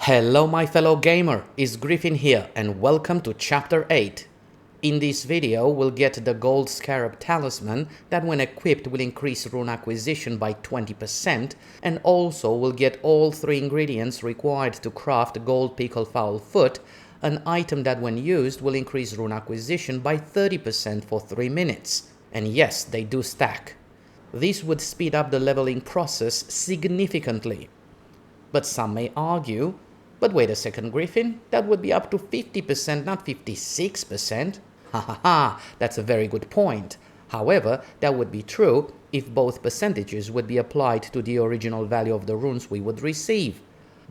Hello my fellow gamer, it's Griffin here and welcome to Chapter 8. In this video we'll get the Gold Scarab Talisman that when equipped will increase rune acquisition by 20% and also we'll get all 3 ingredients required to craft Gold Pickle Foul Foot, an item that when used will increase rune acquisition by 30% for 3 minutes. And yes, they do stack. This would speed up the leveling process significantly. But some may argue, but wait a second Griffin, that would be up to 50%, not 56%. Ha ha ha, that's a very good point. However, that would be true if both percentages would be applied to the original value of the runes we would receive.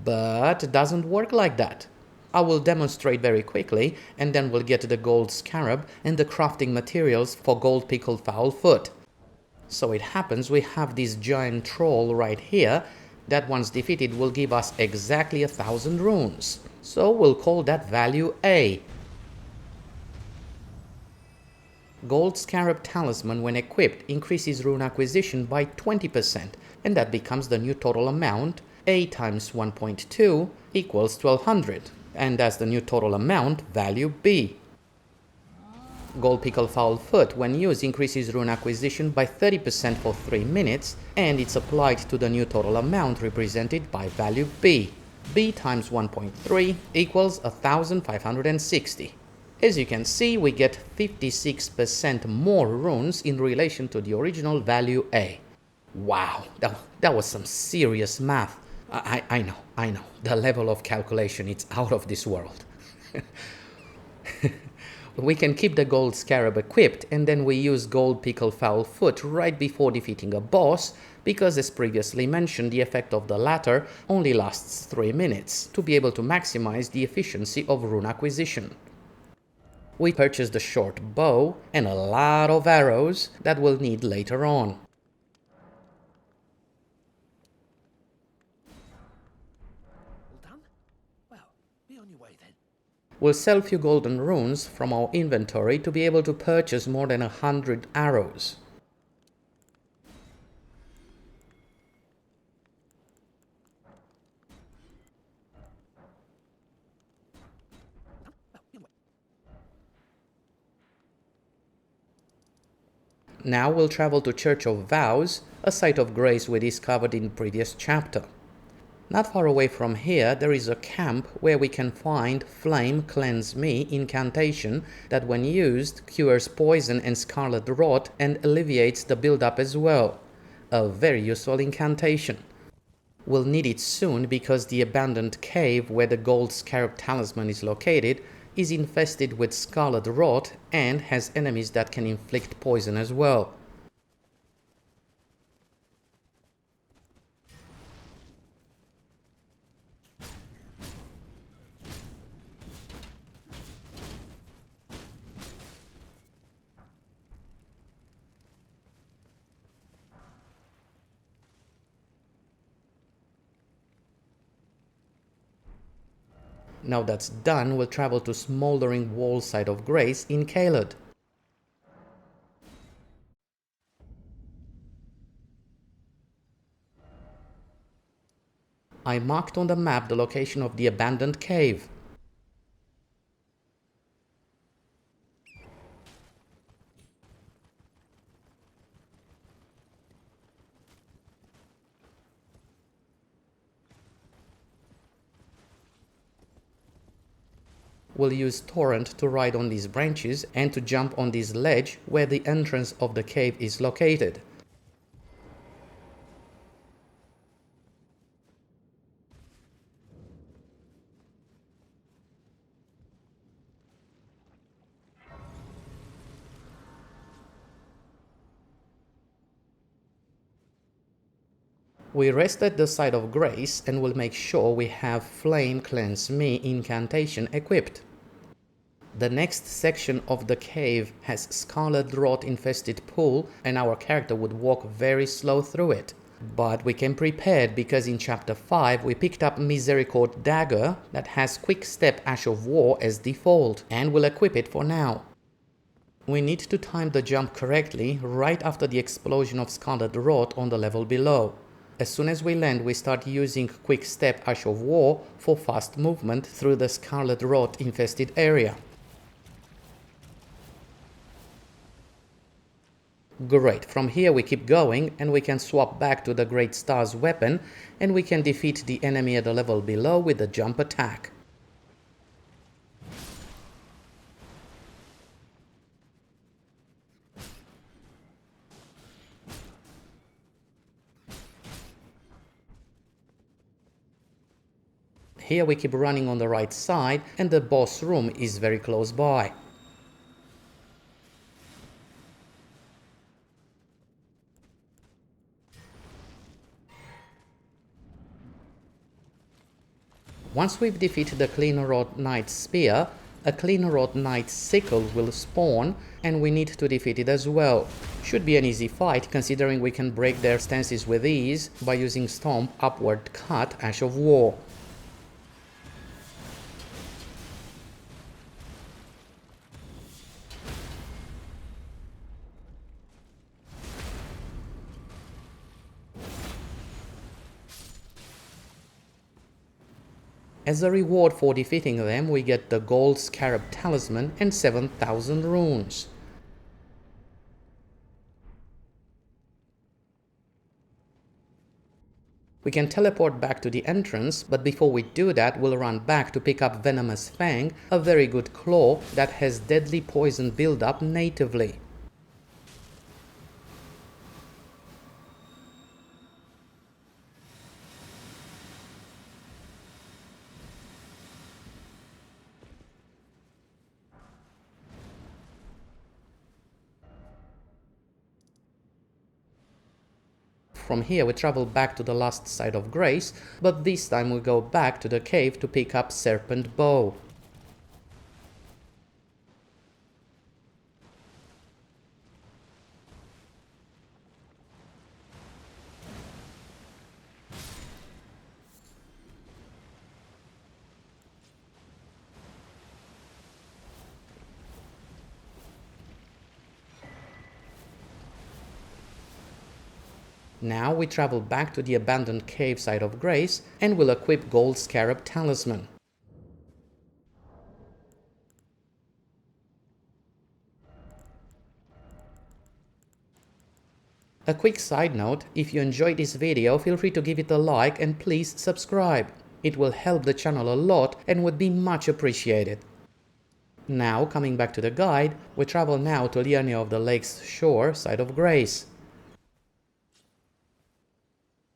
But it doesn't work like that. I will demonstrate very quickly and then we'll get the gold scarab and the crafting materials for Gold Pickle Foul Foot. So it happens we have this giant troll right here that once defeated will give us exactly 1,000 runes. So we'll call that value A. Gold Scarab Talisman when equipped increases rune acquisition by 20% and that becomes the new total amount. A times 1.2 equals 1200 and that's the new total amount, value B. Gold Pickle Foul Foot when used increases rune acquisition by 30% for 3 minutes and it's applied to the new total amount represented by value B. B times 1.3 equals 1560. As you can see, we get 56% more runes in relation to the original value A. Wow, that was some serious math. I know, the level of calculation is out of this world. We can keep the gold scarab equipped and then we use Gold Pickle Foul Foot right before defeating a boss because as previously mentioned the effect of the latter only lasts 3 minutes to be able to maximize the efficiency of rune acquisition. We purchased a short bow and a lot of arrows that we'll need later on. We'll sell few golden runes from our inventory to be able to purchase more than 100 arrows. Now we'll travel to Church of Vows, a site of grace we discovered in the previous chapter. Not far away from here there is a camp where we can find Flame Cleanse Me incantation that when used cures poison and scarlet rot and alleviates the build-up as well. A very useful incantation. We'll need it soon because the abandoned cave where the Gold Scarab Talisman is located is infested with scarlet rot and has enemies that can inflict poison as well. Now that's done, we'll travel to Smoldering Wall Site of Grace in Caelid. I marked on the map the location of the abandoned cave. We'll use Torrent to ride on these branches and to jump on this ledge where the entrance of the cave is located. We rest at the site of grace and will make sure we have Flame Cleanse Me incantation equipped. The next section of the cave has scarlet rot infested pool and our character would walk very slow through it. But we came prepared because in chapter 5 we picked up Misericord Dagger that has Quick Step Ash of War as default and will equip it for now. We need to time the jump correctly right after the explosion of scarlet rot on the level below. As soon as we land, we start using Quick Step Ash of War for fast movement through the Scarlet Rot infested area. Great, from here we keep going and we can swap back to the Great Star's weapon and we can defeat the enemy at the level below with the jump attack. Here we keep running on the right side and the boss room is very close by. Once we've defeated the Cleaner-Rod Knight's spear, a Cleaner-Rod Knight's sickle will spawn and we need to defeat it as well. Should be an easy fight considering we can break their stances with ease by using Stomp, Upward Cut, Ash of War. As a reward for defeating them, we get the Gold Scarab Talisman and 7,000 runes. We can teleport back to the entrance, but before we do that, we'll run back to pick up Venomous Fang, a very good claw that has deadly poison build-up natively. From here we travel back to the last site of Grace, but this time we go back to the cave to pick up Serpent Bow. Now we travel back to the abandoned cave site of Grace and will equip Gold Scarab Talisman. A quick side note, if you enjoyed this video, feel free to give it a like and please subscribe. It will help the channel a lot and would be much appreciated. Now, coming back to the guide, we travel now to Liurnia of the Lake's shore site of Grace.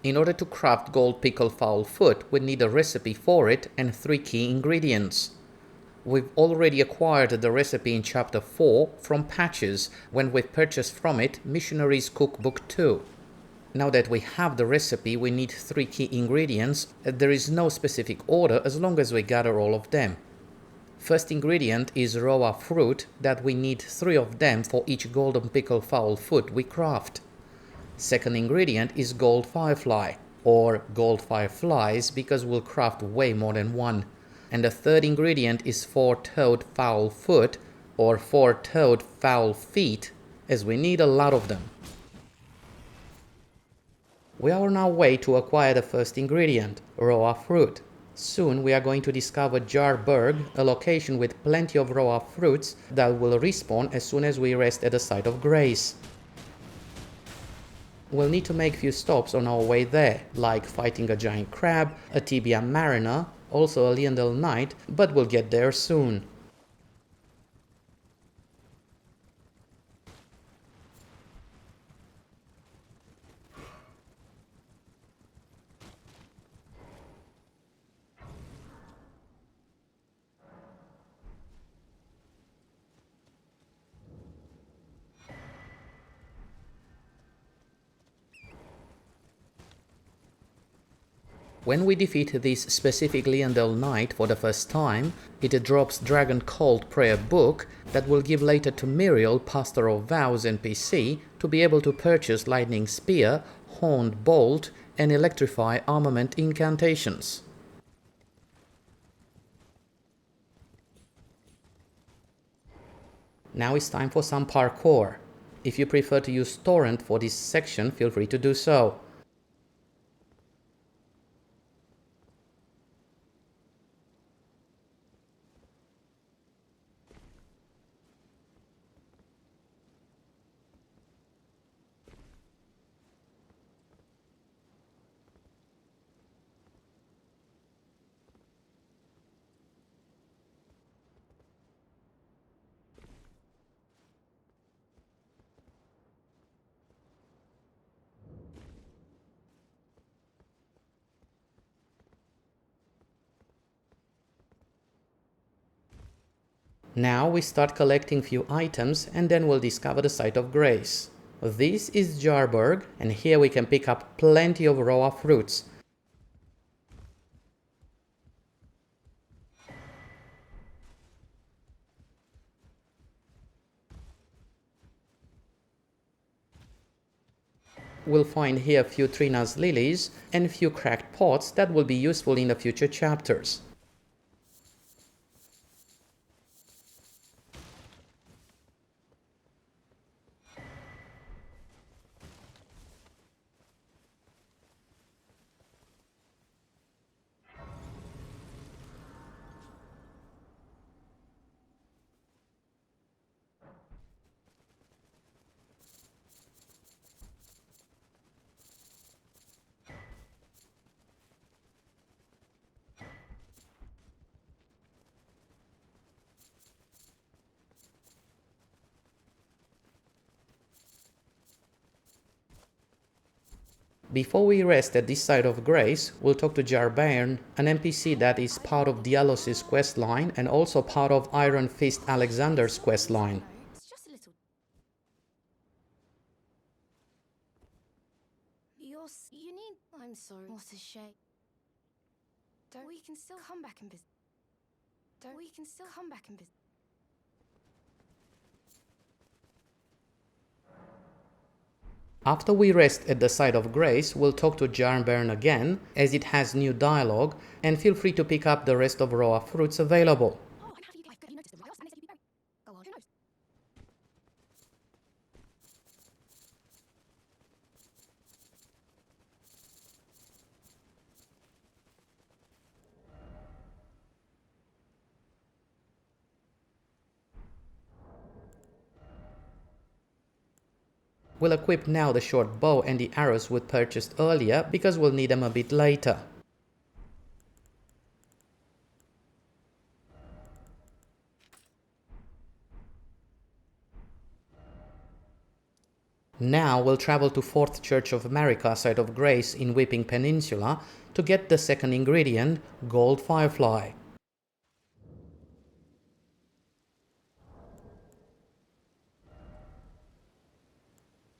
In order to craft Gold Pickle Foul Foot, we need a recipe for it and 3 key ingredients. We've already acquired the recipe in Chapter 4 from Patches when we purchased from it Missionary's Cookbook 2. Now that we have the recipe, we need 3 key ingredients. There is no specific order as long as we gather all of them. First ingredient is raw fruit that we need 3 of them for each Golden Pickle Foul Foot we craft. Second ingredient is Gold Firefly, or Gold Fireflies because we'll craft way more than one. And the third ingredient is 4-toed Foul Foot, or 4-toed Foul Feet, as we need a lot of them. We are on our way to acquire the first ingredient, raw fruit. Soon we are going to discover Jarburg, a location with plenty of raw fruits that will respawn as soon as we rest at the site of Grace. We'll need to make few stops on our way there, like fighting a giant crab, a tibia mariner, also a Liendel knight, but we'll get there soon. When we defeat this specific Liendel Knight for the first time, it drops Dragon Cult Prayer Book that will give later to Miriel, Pastor of Vows NPC, to be able to purchase Lightning Spear, Horned Bolt, and Electrify armament incantations. Now it's time for some parkour. If you prefer to use Torrent for this section, feel free to do so. Now we start collecting few items and then we'll discover the site of grace. This is Jarberg, and here we can pick up plenty of raw fruits. We'll find here a few Trina's lilies and a few cracked pots that will be useful in the future chapters. Before we rest at this side of grace, we'll talk to Jarbairn, an NPC that is part of Dialos's questline and also part of Iron Fist Alexander's questline. It's just a little. You need. I'm sorry. What a shame. Don't we can still come back and visit. Don't we can still come back and visit. After we rest at the site of grace, we'll talk to Jarbairn again, as it has new dialogue, and feel free to pick up the rest of raw fruits available. Oh, and have you noticed the riots and they said you'd be very. Go on, who knows? We'll equip now the short bow and the arrows we purchased earlier, because we'll need them a bit later. Now we'll travel to 4th Church of America site of grace in Weeping Peninsula to get the second ingredient, Gold Firefly.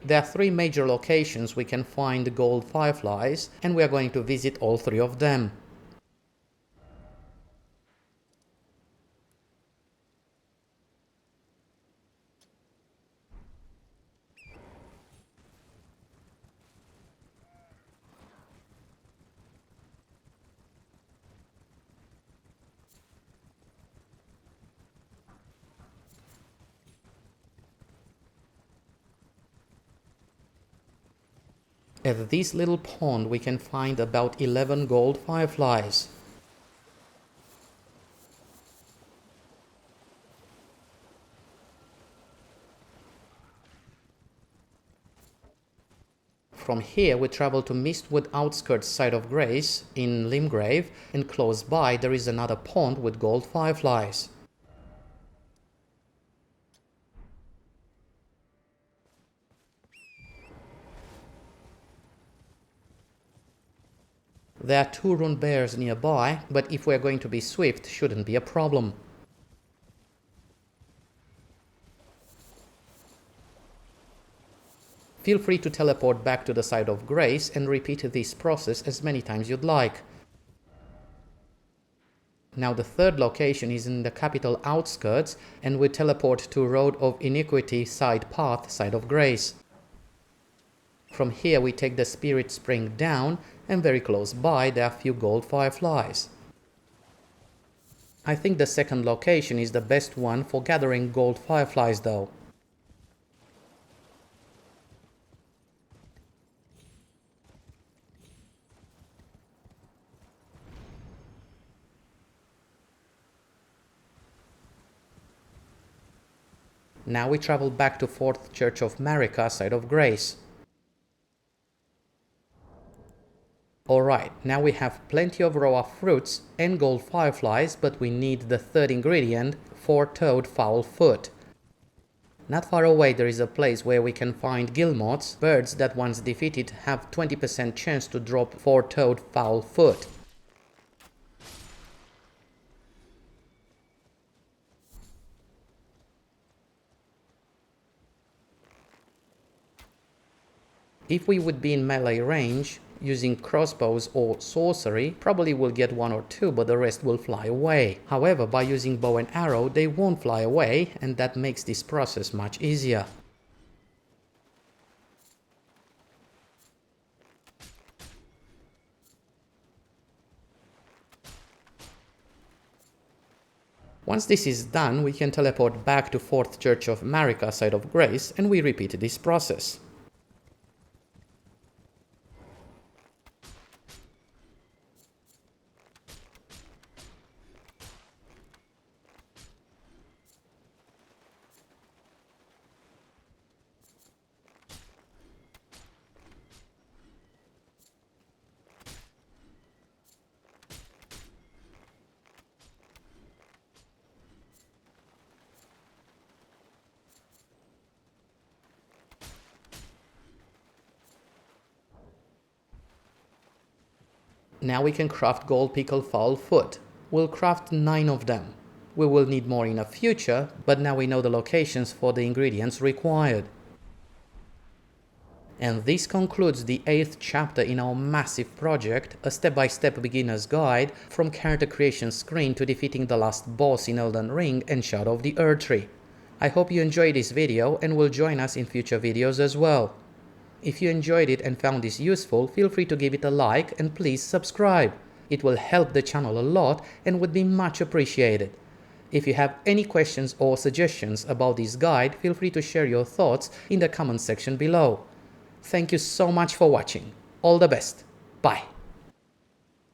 There are 3 major locations we can find the gold fireflies, and we are going to visit all 3 of them. At this little pond we can find about 11 gold fireflies. From here we travel to Mistwood outskirts site of grace in Limgrave, and close by there is another pond with gold fireflies. There are 2 rune bears nearby, but if we're going to be swift, shouldn't be a problem. Feel free to teleport back to the site of grace and repeat this process as many times you'd like. Now the 3rd location is in the capital outskirts, and we teleport to Road of Iniquity side path, side of grace. From here we take the Spirit Spring down, and very close by there are few gold fireflies. I think the 2nd location is the best one for gathering gold fireflies though. Now we travel back to 4th Church of America site of grace. Alright, now we have plenty of raw fruits and gold fireflies, but we need the 3rd ingredient, 4-toed fowl foot. Not far away there is a place where we can find guillemots, birds that once defeated have 20% chance to drop 4-toed fowl foot. If we would be in melee range, using crossbows or sorcery, probably we'll get 1 or 2, but the rest will fly away. However, by using bow and arrow, they won't fly away, and that makes this process much easier. Once this is done, we can teleport back to 4th Church of Marika side of Grace, and we repeat this process. Now we can craft gold pickle fowl foot. We'll craft 9 of them. We will need more in the future, but now we know the locations for the ingredients required. And this concludes the 8th chapter in our massive project, a step-by-step beginner's guide from character creation screen to defeating the last boss in Elden Ring and Shadow of the Erdtree. I hope you enjoyed this video and will join us in future videos as well. If you enjoyed it and found this useful, feel free to give it a like and please subscribe. It will help the channel a lot and would be much appreciated. If you have any questions or suggestions about this guide, feel free to share your thoughts in the comment section below. Thank you so much for watching. All the best. Bye.